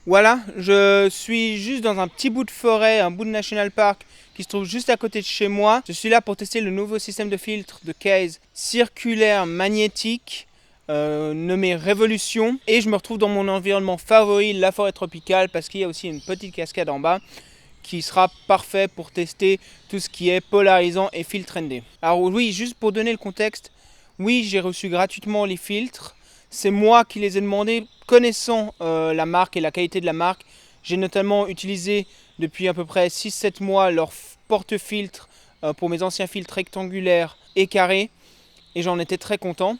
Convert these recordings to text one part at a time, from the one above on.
Voilà, je suis juste dans un petit bout de forêt, un bout de National Park qui se trouve juste à côté de chez moi. Je suis là pour tester le nouveau système de filtre de Case circulaire magnétique nommé Révolution. Et je me retrouve dans mon environnement favori, la forêt tropicale, parce qu'il y a aussi une petite cascade en bas qui sera parfait pour tester tout ce qui est polarisant et filtre ND. Alors oui, juste pour donner le contexte, oui, j'ai reçu gratuitement les filtres. C'est moi qui les ai demandés, connaissant la marque et la qualité de la marque. J'ai notamment utilisé depuis à peu près 6-7 mois leur porte-filtre pour mes anciens filtres rectangulaires et carrés. Et j'en étais très content.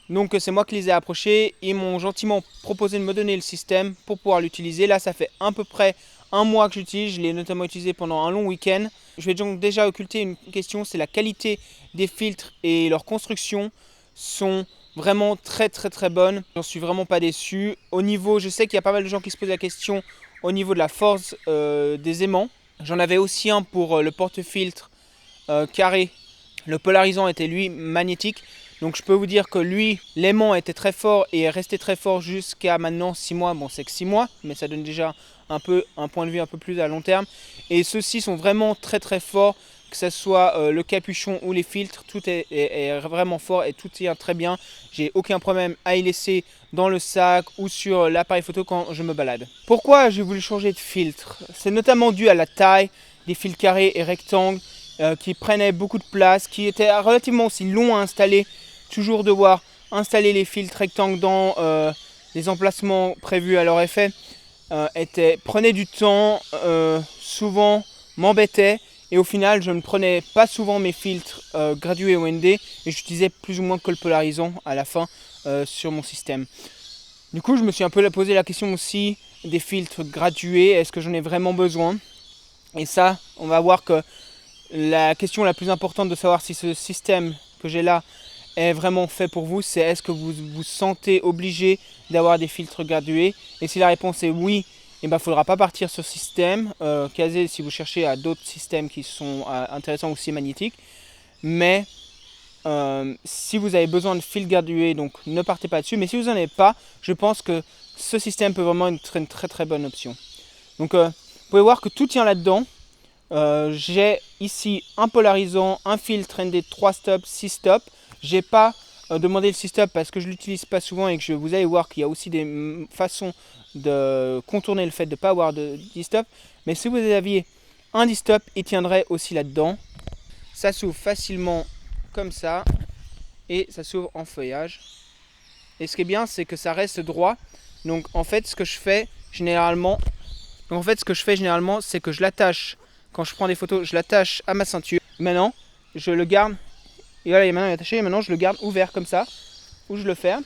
Donc c'est moi qui les ai approchés. Ils m'ont gentiment proposé de me donner le système pour pouvoir l'utiliser. Là, ça fait à peu près un mois que j'utilise. Je l'ai notamment utilisé pendant un long week-end. Je vais donc déjà occulter une question, c'est la qualité des filtres et leur construction sont vraiment très bonnes. J'en suis vraiment pas déçu. Au niveau, je sais qu'il y a pas mal de gens qui se posent la question au niveau de la force des aimants. J'en avais aussi un pour le porte-filtre carré. Le polarisant était lui magnétique. Donc je peux vous dire que lui, l'aimant était très fort et est resté très fort jusqu'à maintenant 6 mois. Bon, c'est que 6 mois, mais ça donne déjà un point de vue un peu plus à long terme. Et ceux-ci sont vraiment très forts, que ce soit le capuchon ou les filtres. Tout est vraiment fort et tout tient très bien. J'ai aucun problème à y laisser dans le sac ou sur l'appareil photo quand je me balade. Pourquoi j'ai voulu changer de filtre? C'est notamment dû à la taille des filtres carrés et rectangles qui prenaient beaucoup de place, qui étaient relativement aussi longs à installer. Toujours devoir installer les filtres rectangles dans les emplacements prévus à leur effet prenait du temps, souvent m'embêtait et au final je ne prenais pas souvent mes filtres gradués au ND et j'utilisais plus ou moins que le polarisant à la fin sur mon système. Du coup je me suis un peu posé la question aussi des filtres gradués, est-ce que j'en ai vraiment besoin? Et ça, on va voir que la question la plus importante de savoir si ce système que j'ai là est vraiment fait pour vous, c'est est-ce que vous vous sentez obligé d'avoir des filtres gradués? Et si la réponse est oui, il ne faudra pas partir sur ce système. Casé si vous cherchez à d'autres systèmes qui sont intéressants aussi magnétiques. Mais si vous avez besoin de fils gradués, donc ne partez pas dessus. Mais si vous n'en avez pas, je pense que ce système peut vraiment être une très bonne option. Donc vous pouvez voir que tout tient là-dedans. J'ai ici un polarisant, un filtre ND 3 stops, 6 stops. J'ai pas demandé le 6 stops parce que je l'utilise pas souvent et que vous allez voir qu'il y a aussi des façons de contourner le fait de ne pas avoir de 10 stops. Mais si vous aviez un 10 stops, il tiendrait aussi là-dedans. Ça s'ouvre facilement comme ça et ça s'ouvre en feuillage. Et ce qui est bien, c'est que ça reste droit. Donc en fait, ce que je fais généralement, c'est que je l'attache. Quand je prends des photos, je l'attache à ma ceinture. Maintenant, je le garde. Et voilà, maintenant il est attaché. Et maintenant, je le garde ouvert comme ça. Ou je le ferme.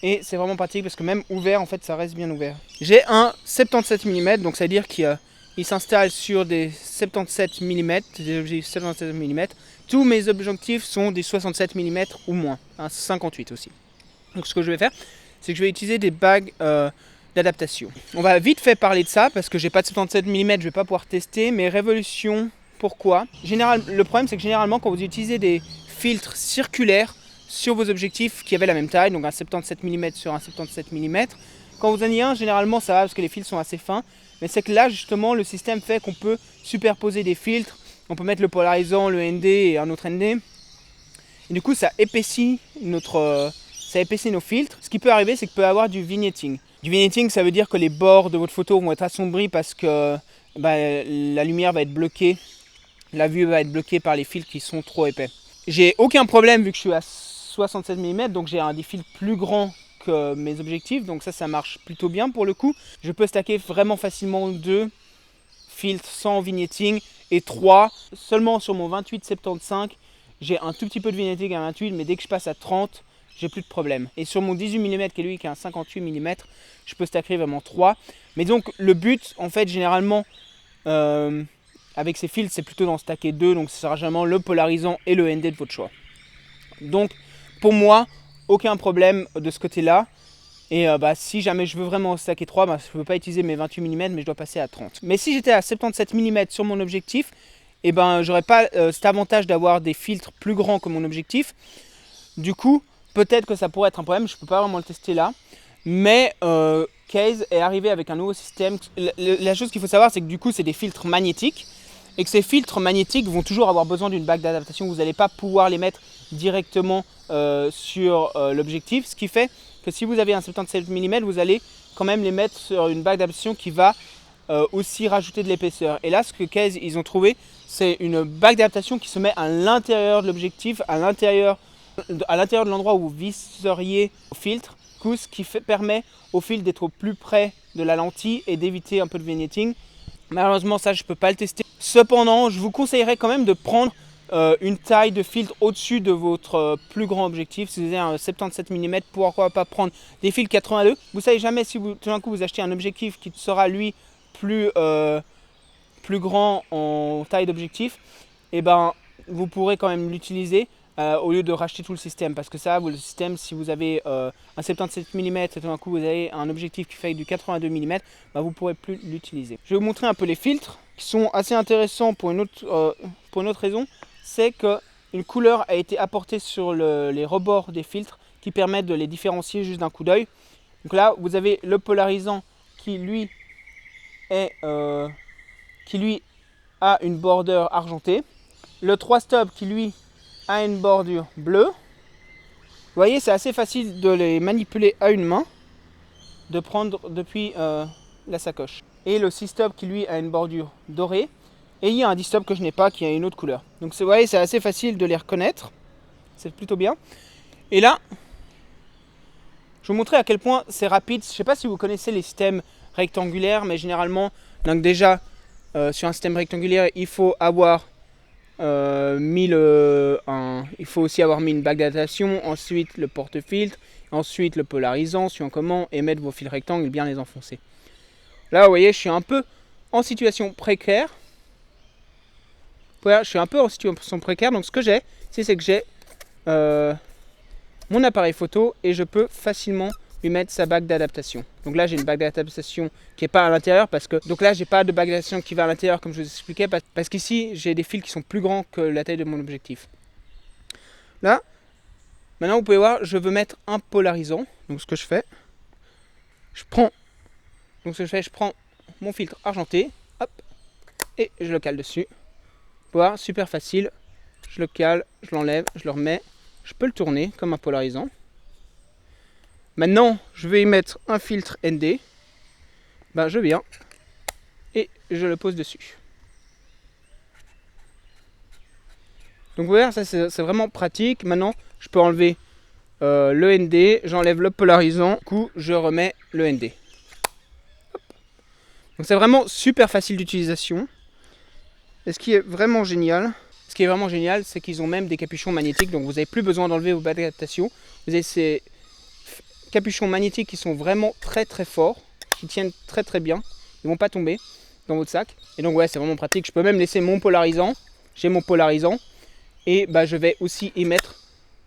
Et c'est vraiment pratique parce que même ouvert, en fait, ça reste bien ouvert. J'ai un 77 mm. Donc ça veut dire qu'il s'installe sur des 77 mm. Des objectifs 77 mm. Tous mes objectifs sont des 67 mm ou moins. Un 58 aussi. Donc ce que je vais faire, c'est que je vais utiliser des bagues d'adaptation. On va vite fait parler de ça parce que j'ai pas de 77 mm, je vais pas pouvoir tester. Mais Révolution, pourquoi? Le problème, c'est que généralement, quand vous utilisez des filtres circulaires sur vos objectifs qui avaient la même taille, donc un 77 mm sur un 77 mm, quand vous en avez un, généralement ça va parce que les fils sont assez fins. Mais c'est que là, justement, le système fait qu'on peut superposer des filtres. On peut mettre le polarisant, le ND et un autre ND. Et du coup, ça épaissit nos filtres. Ce qui peut arriver, c'est qu'il peut y avoir du vignetting. Du vignetting, ça veut dire que les bords de votre photo vont être assombris parce que la lumière va être bloquée, la vue va être bloquée par les fils qui sont trop épais. J'ai aucun problème vu que je suis à 67 mm, donc j'ai des fils plus grands que mes objectifs, donc ça marche plutôt bien pour le coup. Je peux stacker vraiment facilement 2 filtres sans vignetting et 3 seulement sur mon 28-75. J'ai un tout petit peu de vignetting à 28, mais dès que je passe à 30, j'ai plus de problème. Et sur mon 18 mm, qui est lui qui est un 58 mm, je peux stacker vraiment 3. Mais donc le but, en fait, généralement, avec ces fils, c'est plutôt d'en stacker 2. Donc ce sera généralement le polarisant et le ND de votre choix. Donc pour moi, aucun problème de ce côté-là. Et si jamais je veux vraiment stack étroit, je ne veux pas utiliser mes 28 mm, mais je dois passer à 30. Mais si j'étais à 77 mm sur mon objectif, j'aurais pas cet avantage d'avoir des filtres plus grands que mon objectif. Du coup, peut-être que ça pourrait être un problème, je ne peux pas vraiment le tester là. Mais Case est arrivé avec un nouveau système. La chose qu'il faut savoir, c'est que du coup, c'est des filtres magnétiques. Et que ces filtres magnétiques vont toujours avoir besoin d'une bague d'adaptation. Vous n'allez pas pouvoir les mettre directement sur l'objectif. Ce qui fait que si vous avez un 77 mm, vous allez quand même les mettre sur une bague d'adaptation qui va aussi rajouter de l'épaisseur. Et là, ce que Case ils ont trouvé, c'est une bague d'adaptation qui se met à l'intérieur de l'objectif, à l'intérieur de l'endroit où vous visseriez au filtre, ce qui permet au filtre d'être au plus près de la lentille et d'éviter un peu de vignetting. Malheureusement, ça, je ne peux pas le tester. Cependant, je vous conseillerais quand même de prendre une taille de filtre au-dessus de votre plus grand objectif. Si vous avez un 77 mm, pourquoi pas prendre des filtres 82. Vous ne savez jamais si tout d'un coup vous achetez un objectif qui sera lui plus grand en taille d'objectif, vous pourrez quand même l'utiliser au lieu de racheter tout le système. Parce que ça, le système, si vous avez un 77 mm et tout d'un coup vous avez un objectif qui fait du 82 mm, vous ne pourrez plus l'utiliser. Je vais vous montrer un peu les filtres qui sont assez intéressants pour une autre raison. C'est qu'une couleur a été apportée sur les rebords des filtres qui permettent de les différencier juste d'un coup d'œil. Donc là, vous avez le polarisant qui lui a une bordure argentée. Le 3 stop qui lui a une bordure bleue. Vous voyez, c'est assez facile de les manipuler à une main, de prendre depuis la sacoche. Et le 6 stop qui lui a une bordure dorée. Et il y a un 10 stop que je n'ai pas qui a une autre couleur. Donc vous voyez, c'est assez facile de les reconnaître. C'est plutôt bien. Et là, je vais vous montrer à quel point c'est rapide. Je ne sais pas si vous connaissez les systèmes rectangulaires, mais généralement, donc déjà, sur un système rectangulaire, il faut avoir il faut aussi avoir mis une bague d'adaptation, ensuite le porte-filtre, ensuite le polarisant, suivant comment, et mettre vos fils rectangles et bien les enfoncer. Là, vous voyez, je suis un peu en situation précaire. Voilà, je suis un peu en situation précaire, donc ce que j'ai, c'est que j'ai mon appareil photo et je peux facilement lui mettre sa bague d'adaptation. Donc là, j'ai une bague d'adaptation qui n'est pas à l'intérieur donc là, j'ai pas de bague d'adaptation qui va à l'intérieur comme je vous expliquais parce qu'ici, j'ai des fils qui sont plus grands que la taille de mon objectif. Là, maintenant, vous pouvez voir, je veux mettre un polarisant. Donc ce que je fais, je prends mon filtre argenté, hop, et je le cale dessus. Vous voyez, super facile. Je le cale, je l'enlève, je le remets. Je peux le tourner comme un polarisant. Maintenant, je vais y mettre un filtre ND. Je viens et je le pose dessus. Donc vous voyez, ça c'est vraiment pratique. Maintenant, je peux enlever le ND, j'enlève le polarisant, du coup, je remets le ND. Hop. Donc c'est vraiment super facile d'utilisation. Et ce qui est vraiment génial, c'est qu'ils ont même des capuchons magnétiques, donc vous n'avez plus besoin d'enlever vos bagues d'adaptation. Vous avez ces capuchons magnétiques qui sont vraiment très très forts, qui tiennent très très bien. Ils ne vont pas tomber dans votre sac. Et donc ouais, c'est vraiment pratique. Je peux même laisser mon polarisant. J'ai mon polarisant. Et je vais aussi y mettre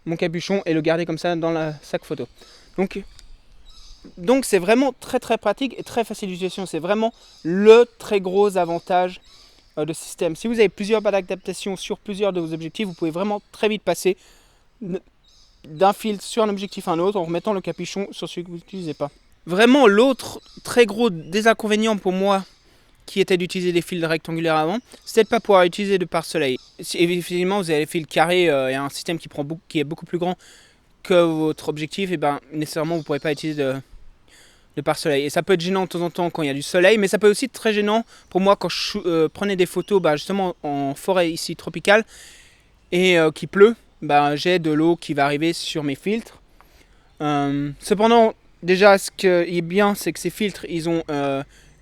mon capuchon et le garder comme ça dans la sac photo. Donc c'est vraiment très très pratique et très facile d'utilisation. C'est vraiment le très gros avantage de ce système. Si vous avez plusieurs bagues d'adaptation sur plusieurs de vos objectifs, vous pouvez vraiment très vite passer d'un filtre sur un objectif à un autre en remettant le capuchon sur celui que vous n'utilisez pas. Vraiment, l'autre très gros désinconvénient pour moi qui était d'utiliser des fils rectangulaires avant, c'était de ne pas pouvoir utiliser de pare-soleil. Si effectivement vous avez des fils carrés et un système qui est beaucoup plus grand que votre objectif, et nécessairement vous ne pourrez pas utiliser de pare-soleil. Et ça peut être gênant de temps en temps quand il y a du soleil, mais ça peut aussi être très gênant pour moi quand je prenais des photos justement en forêt ici tropicale et qu'il pleut. J'ai de l'eau qui va arriver sur mes filtres. Cependant, déjà, ce qui est bien, c'est que ces filtres, ils ont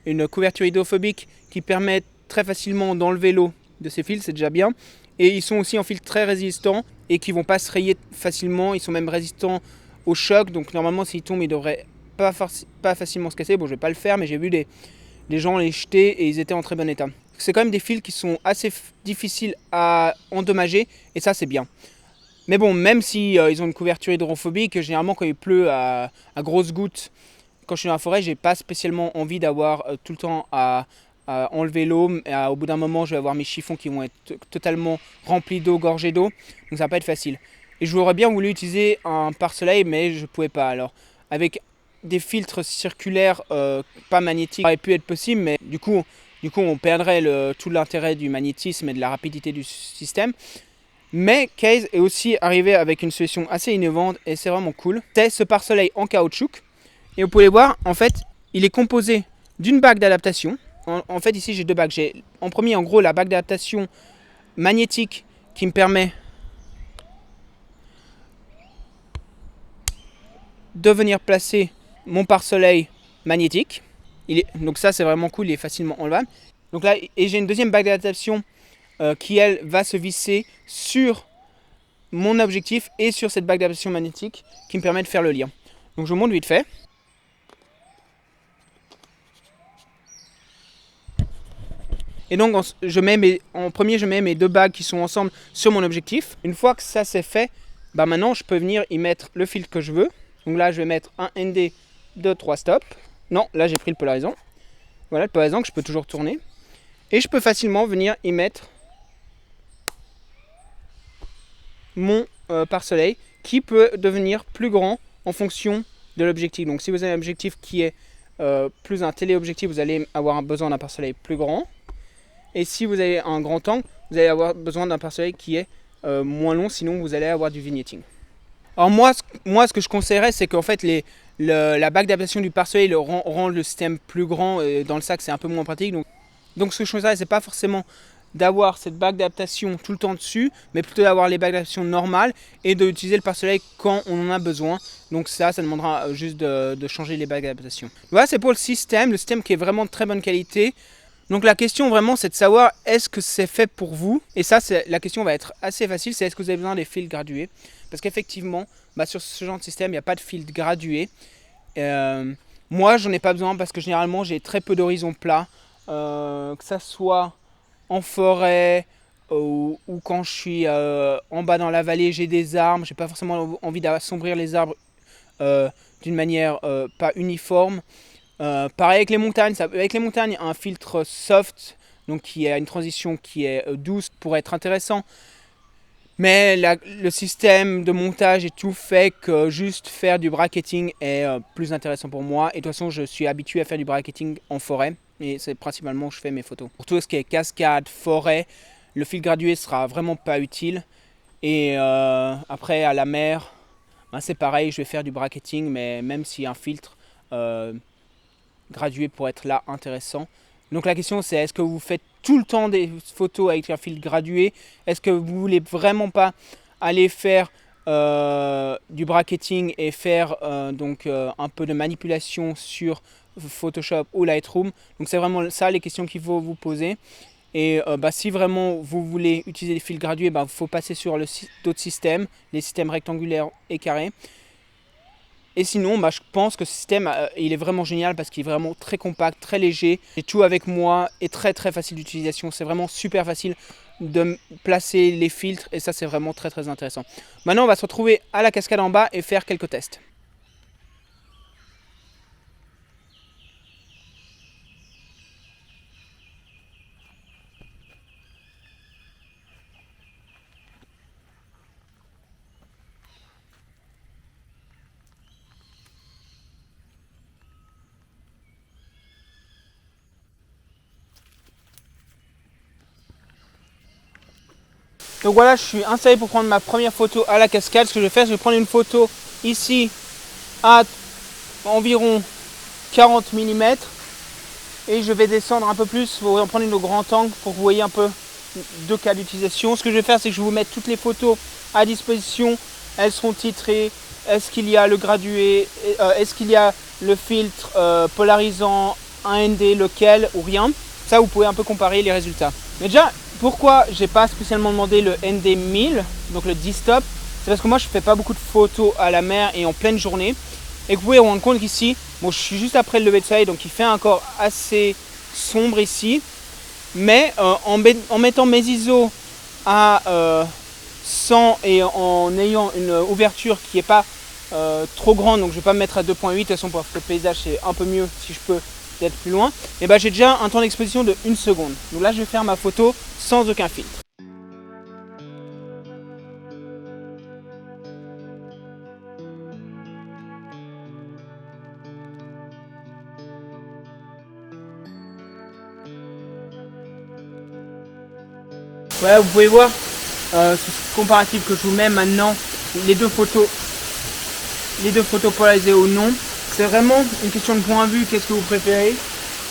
une couverture hydrophobique qui permet très facilement d'enlever l'eau de ces filtres, c'est déjà bien. Et ils sont aussi en filtre très résistants et qui ne vont pas se rayer facilement. Ils sont même résistants au choc, donc normalement, s'ils tombent, ils ne devraient pas facilement se casser. Bon, je ne vais pas le faire, mais j'ai vu des gens les jeter et ils étaient en très bon état. C'est quand même des fils qui sont assez difficiles à endommager et ça, c'est bien. Mais bon, même si ils ont une couverture hydrophobique, généralement quand il pleut à grosses gouttes, quand je suis dans la forêt, j'ai pas spécialement envie d'avoir tout le temps à enlever l'eau. Au bout d'un moment, je vais avoir mes chiffons qui vont être totalement remplis d'eau, gorgés d'eau. Donc ça va pas être facile. Et j'aurais bien voulu utiliser un pare-soleil, mais je pouvais pas. Alors, avec des filtres circulaires pas magnétiques, ça aurait pu être possible, mais du coup on perdrait tout l'intérêt du magnétisme et de la rapidité du système. Mais Case est aussi arrivé avec une solution assez innovante et c'est vraiment cool. C'est ce pare-soleil en caoutchouc. Et vous pouvez voir, en fait, il est composé d'une bague d'adaptation. En fait, ici, j'ai deux bagues. J'ai en premier, en gros, la bague d'adaptation magnétique qui me permet de venir placer mon pare-soleil magnétique. Donc ça, c'est vraiment cool, il est facilement enlevable. Donc là, et j'ai une deuxième bague d'adaptation qui, elle, va se visser sur mon objectif et sur cette bague d'adaptation magnétique qui me permet de faire le lien. Donc je vous montre vite fait. Et donc en premier, je mets mes deux bagues qui sont ensemble sur mon objectif. Une fois que ça c'est fait, maintenant je peux venir y mettre le filtre que je veux. Donc là, je vais mettre un ND de 3 stops. Non, là j'ai pris le polarisant. Voilà le polarisant que je peux toujours tourner. Et je peux facilement venir y mettre mon pare-soleil qui peut devenir plus grand en fonction de l'objectif. Donc si vous avez un objectif qui est plus un téléobjectif, vous allez avoir besoin d'un pare-soleil plus grand. Et si vous avez un grand angle, vous allez avoir besoin d'un pare-soleil qui est moins long, sinon vous allez avoir du vignetting. Alors moi ce que je conseillerais, c'est qu'en fait la bague d'adaptation du pare-soleil rend le système plus grand. Dans le sac, c'est un peu moins pratique. Donc ce que je conseillerais, c'est pas forcément d'avoir cette bague d'adaptation tout le temps dessus, mais plutôt d'avoir les bagues d'adaptation normales et d'utiliser le pare-soleil quand on en a besoin. Donc ça demandera juste de changer les bagues d'adaptation. Voilà, c'est pour le système qui est vraiment de très bonne qualité. Donc la question vraiment, c'est de savoir est-ce que c'est fait pour vous. Et ça, la question va être assez facile, c'est est-ce que vous avez besoin des filtres gradués. Parce qu'effectivement, sur ce genre de système, il n'y a pas de filtre gradué. Moi, j'en ai pas besoin parce que généralement, j'ai très peu d'horizons plats. Que ça soit en forêt ou quand je suis en bas dans la vallée, j'ai des arbres. J'ai pas forcément envie d'assombrir les arbres d'une manière pas uniforme. Pareil avec les montagnes. Avec les montagnes, un filtre soft, donc qui a une transition qui est douce, pour être intéressant. Mais le système de montage et tout fait que juste faire du bracketing est plus intéressant pour moi. Et de toute façon, je suis habitué à faire du bracketing en forêt. Et c'est principalement où je fais mes photos. Pour tout ce qui est cascade, forêt, le filtre gradué sera vraiment pas utile. Et après, à la mer, c'est pareil, je vais faire du bracketing. Mais même s'il y a un filtre gradué pour être là intéressant. Donc la question c'est, est-ce que vous faites tout le temps des photos avec un filtre gradué? Est-ce que vous voulez vraiment pas aller faire du bracketing et faire un peu de manipulation sur Photoshop ou Lightroom? Donc c'est vraiment ça les questions qu'il faut vous poser. Et si vraiment vous voulez utiliser des fils gradués, il faut passer sur d'autres systèmes, les systèmes rectangulaires et carrés. Et sinon, je pense que ce système, il est vraiment génial parce qu'il est vraiment très compact, très léger. J'ai tout avec moi et très très facile d'utilisation. C'est vraiment super facile de placer les filtres et ça, c'est vraiment très très intéressant. Maintenant, on va se retrouver à la cascade en bas et faire quelques tests. Donc voilà, je suis installé pour prendre ma première photo à la cascade. Ce que je vais faire, je vais prendre une photo ici à environ 40 mm et je vais descendre un peu plus pour en prendre une au grand angle pour que vous voyez un peu deux cas d'utilisation. Ce que je vais faire, c'est que je vais vous mettre toutes les photos à disposition. Elles seront titrées. Est-ce qu'il y a le gradué, est-ce qu'il y a le filtre polarisant, un ND, lequel ou rien. Ça, vous pouvez un peu comparer les résultats. Mais déjà, pourquoi j'ai pas spécialement demandé le ND 1000, donc le 10 stop, c'est parce que moi je fais pas beaucoup de photos à la mer et en pleine journée. Et que vous pouvez vous rendre compte qu'ici, je suis juste après le lever de soleil, donc il fait encore assez sombre ici. Mais en mettant mes ISO à sans et en ayant une ouverture qui n'est pas trop grande, donc je ne vais pas me mettre à 2.8, de toute façon pour le paysage c'est un peu mieux si je peux d'être plus loin, et ben j'ai déjà un temps d'exposition de 1 seconde. Donc là je vais faire ma photo sans aucun filtre. Voilà, vous pouvez voir ce comparatif que je vous mets maintenant, les deux photos polarisées ou non. C'est vraiment une question de point de vue, qu'est-ce que vous préférez.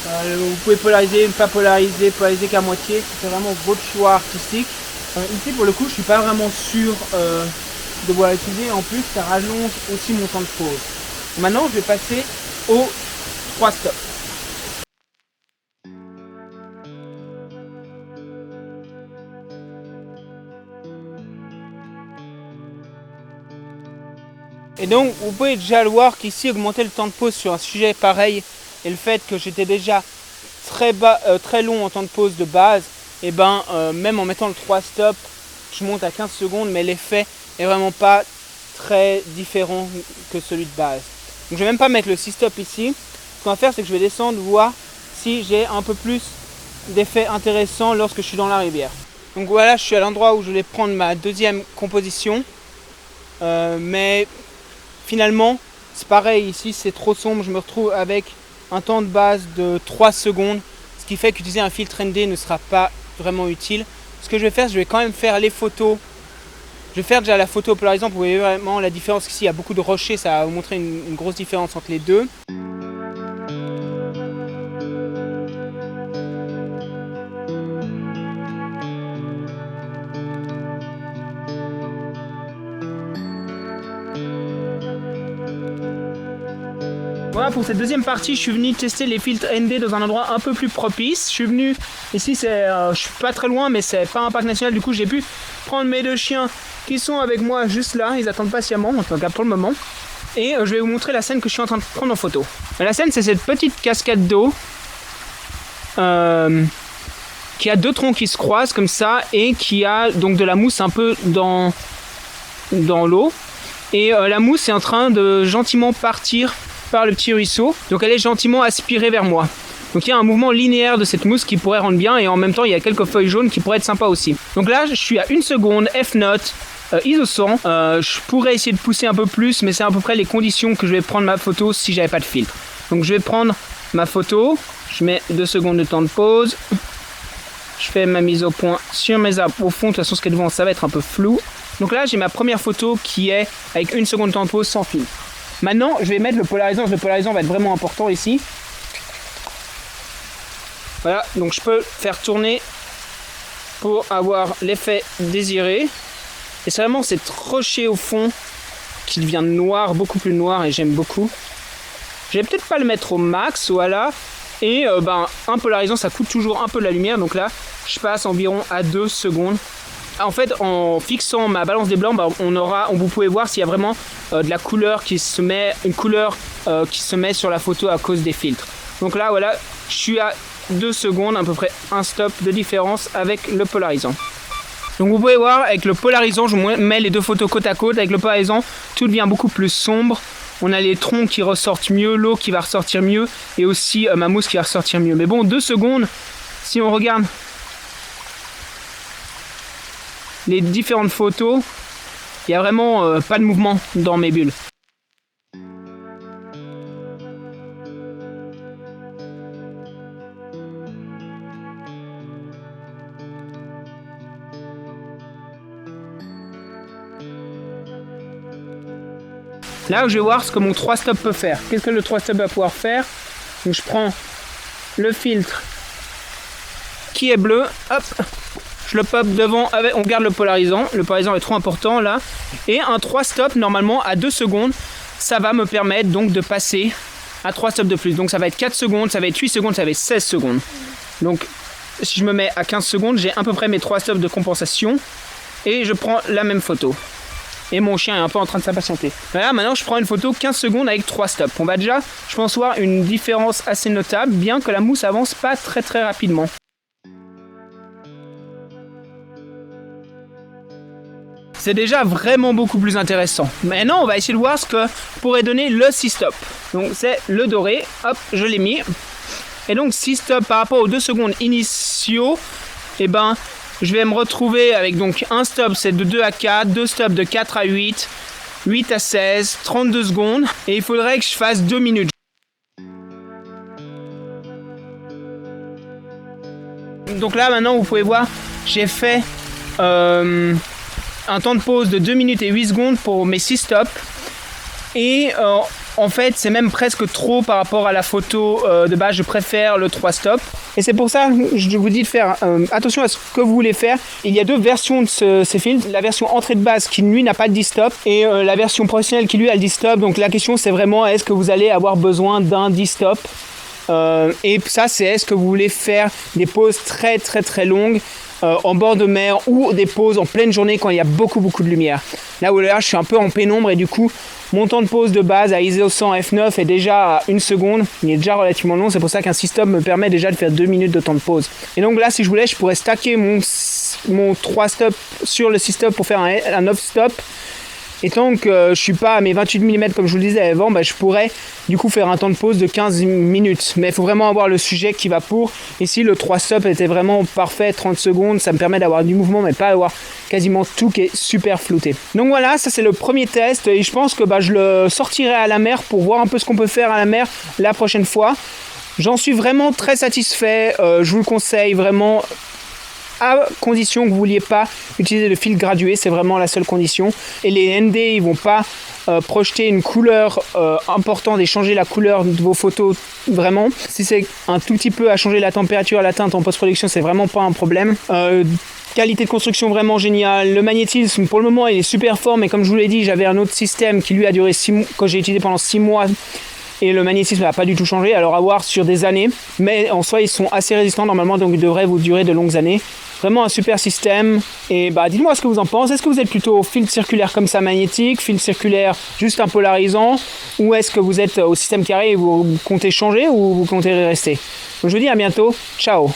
Vous pouvez polariser, pas polariser, polariser qu'à moitié, c'est vraiment votre choix artistique. Ici pour le coup je suis pas vraiment sûr de vouloir l'utiliser, en plus ça rallonge aussi mon temps de pause. Maintenant je vais passer aux 3 stops. Et donc vous pouvez déjà le voir qu'ici augmenter le temps de pause sur un sujet pareil et le fait que j'étais déjà très long en temps de pause de base, et ben même en mettant le 3 stop je monte à 15 secondes mais l'effet est vraiment pas très différent que celui de base. Donc je vais même pas mettre le 6 stop ici. Ce qu'on va faire c'est que je vais descendre voir si j'ai un peu plus d'effets intéressants lorsque je suis dans la rivière. Donc voilà, je suis à l'endroit où je vais prendre ma deuxième composition, mais finalement c'est pareil, ici c'est trop sombre, je me retrouve avec un temps de base de 3 secondes, ce qui fait qu'utiliser un filtre ND ne sera pas vraiment utile. Ce que je vais faire, je vais quand même faire les photos. Je vais faire déjà la photo polarisante, vous voyez vraiment la différence ici, il y a beaucoup de rochers, ça va vous montrer une grosse différence entre les deux. Voilà, pour cette deuxième partie, je suis venu tester les filtres ND dans un endroit un peu plus propice. Je suis venu, ici je suis pas très loin, mais c'est pas un parc national, du coup j'ai pu prendre mes deux chiens qui sont avec moi juste là, ils attendent patiemment, en tout cas pour le moment. Et je vais vous montrer la scène que je suis en train de prendre en photo. La scène, c'est cette petite cascade d'eau qui a deux troncs qui se croisent comme ça et qui a donc de la mousse un peu dans l'eau. Et la mousse est en train de gentiment partir par le petit ruisseau, donc elle est gentiment aspirée vers moi. Donc il y a un mouvement linéaire de cette mousse qui pourrait rendre bien, et en même temps il y a quelques feuilles jaunes qui pourraient être sympas aussi. Donc là je suis à 1 seconde, F-note, ISO 100, je pourrais essayer de pousser un peu plus, mais c'est à peu près les conditions que je vais prendre ma photo si j'avais pas de filtre. Donc je vais prendre ma photo, je mets 2 secondes de temps de pause, je fais ma mise au point sur mes arbres au fond, de toute façon ce qui est devant ça va être un peu flou. Donc là j'ai ma première photo qui est avec 1 seconde de temps de pause sans filtre. Maintenant, je vais mettre le polarisant va être vraiment important ici. Voilà, donc je peux faire tourner pour avoir l'effet désiré. Et c'est vraiment cette rocher au fond qui devient noir, beaucoup plus noir, et j'aime beaucoup. Je vais peut-être pas le mettre au max, voilà. Et un polarisant, ça coûte toujours un peu de la lumière, donc là, je passe environ à 2 secondes. En fait, en fixant ma balance des blancs, vous pouvez voir s'il y a vraiment de la couleur qui se met, qui se met sur la photo à cause des filtres. Donc là, voilà, je suis à 2 secondes, à peu près un stop de différence avec le polarisant. Donc vous pouvez voir, avec le polarisant, je mets les deux photos côte à côte. Avec le polarisant, tout devient beaucoup plus sombre. On a les troncs qui ressortent mieux, l'eau qui va ressortir mieux, et aussi ma mousse qui va ressortir mieux. Mais bon, 2 secondes, si on regarde les différentes photos, il n'y a vraiment pas de mouvement dans mes bulles. Là, je vais voir ce que mon 3 stop peut faire. Qu'est-ce que le 3 stop va pouvoir faire? Donc, je prends le filtre qui est bleu, hop, je le pop devant, on garde le polarisant est trop important là, et un 3 stop normalement à 2 secondes, ça va me permettre donc de passer à 3 stops de plus, donc ça va être 4 secondes, ça va être 8 secondes, ça va être 16 secondes. Donc si je me mets à 15 secondes, j'ai à peu près mes 3 stops de compensation, et je prends la même photo. Et mon chien est un peu en train de s'impatienter. Voilà, maintenant je prends une photo 15 secondes avec 3 stops. On va déjà, je pense, voir une différence assez notable, bien que la mousse avance pas très rapidement. C'est déjà vraiment beaucoup plus intéressant. Maintenant, on va essayer de voir ce que pourrait donner le 6-stop. Donc, c'est le doré. Hop, je l'ai mis. Et donc, 6-stop par rapport aux 2 secondes initiaux, eh ben, je vais me retrouver avec donc un stop, c'est de 2 à 4, 2 stops de 4 à 8, 8 à 16, 32 secondes. Et il faudrait que je fasse 2 minutes. Donc là, maintenant, vous pouvez voir, j'ai fait un temps de pause de 2 minutes et 8 secondes pour mes 6 stops. Et en fait, c'est même presque trop par rapport à la photo de base. Je préfère le 3 stops. Et c'est pour ça que je vous dis de faire attention à ce que vous voulez faire. Il y a 2 versions de ces filtres. La version entrée de base qui, lui, n'a pas de 10 stops. Et la version professionnelle qui, lui, a le 10 stops. Donc la question, c'est vraiment est-ce que vous allez avoir besoin d'un 10 stops et ça, c'est est-ce que vous voulez faire des pauses très très très longues en bord de mer ou des pauses en pleine journée quand il y a beaucoup de lumière. Là où là, je suis un peu en pénombre et du coup, mon temps de pause de base à ISO 100 f9 est déjà à 1 seconde. Il est déjà relativement long, c'est pour ça qu'un 6-stop me permet déjà de faire 2 minutes de temps de pause. Et donc là, si je voulais, je pourrais stacker mon 3 stops sur le 6-stop pour faire un 9 stop. Et tant que je suis pas à mes 28 mm comme je vous le disais avant, je pourrais du coup faire un temps de pause de 15 minutes. Mais il faut vraiment avoir le sujet qui va pour. Ici, le 3 stop était vraiment parfait, 30 secondes. Ça me permet d'avoir du mouvement, mais pas d'avoir quasiment tout qui est super flouté. Donc voilà, ça c'est le premier test. Et je pense que je le sortirai à la mer pour voir un peu ce qu'on peut faire à la mer la prochaine fois. J'en suis vraiment très satisfait. Je vous le conseille vraiment. À condition que vous ne vouliez pas utiliser le fil gradué, c'est vraiment la seule condition. Et les ND, ils ne vont pas projeter une couleur importante et changer la couleur de vos photos vraiment. Si c'est un tout petit peu à changer la température, la teinte en post-production, c'est vraiment pas un problème. Qualité de construction vraiment géniale. Le magnétisme, pour le moment, il est super fort, mais comme je vous l'ai dit, j'avais un autre système qui lui a duré 6 mois, que j'ai utilisé pendant 6 mois. Et le magnétisme n'a pas du tout changé, alors à voir sur des années. Mais en soi, ils sont assez résistants normalement, donc ils devraient vous durer de longues années. Vraiment un super système. Et dites-moi ce que vous en pensez. Est-ce que vous êtes plutôt filtre circulaire comme ça magnétique, filtre circulaire juste un polarisant, ou est-ce que vous êtes au système carré et vous comptez changer ou vous comptez rester? Donc je vous dis à bientôt. Ciao.